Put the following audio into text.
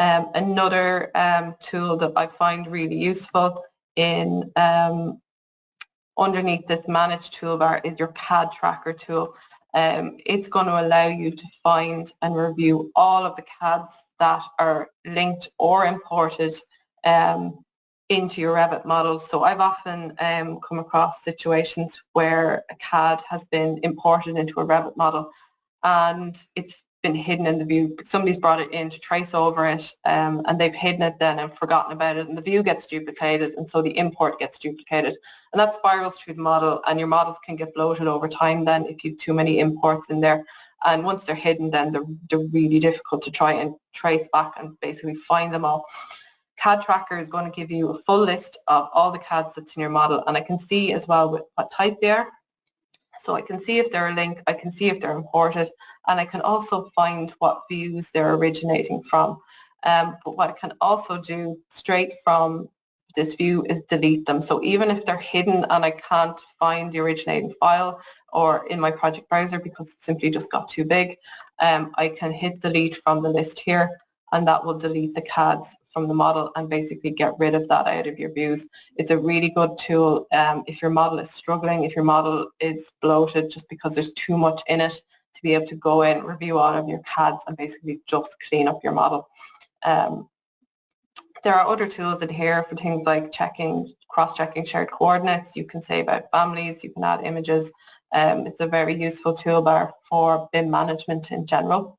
Another tool that I find really useful in underneath this manage toolbar is your CAD tracker tool. It's going to allow you to find and review all of the CADs that are linked or imported into your Revit models. So I've often come across situations where a CAD has been imported into a Revit model and it's been hidden in the view. Somebody's brought it in to trace over it and they've hidden it then and forgotten about it, and the view gets duplicated, and so the import gets duplicated, and that spirals through the model, and your models can get bloated over time then if you have too many imports in there. And once they're hidden, then they're really difficult to try and trace back and basically find them all. CAD Tracker is going to give you a full list of all the CADs that's in your model, and I can see as well what type they are. So I can see if they're a link, I can see if they're imported, and I can also find what views they're originating from. But what I can also do straight from this view is delete them. So even if they're hidden and I can't find the originating file or in my project browser because it simply just got too big, I can hit delete from the list here, and that will delete the CADs from the model and basically get rid of that out of your views. It's a really good tool if your model is struggling, if your model is bloated just because there's too much in it, to be able to go in, review all of your CADs and basically just clean up your model. There are other tools in here for things like cross-checking shared coordinates. You can save out families, you can add images. It's a very useful toolbar for BIM management in general.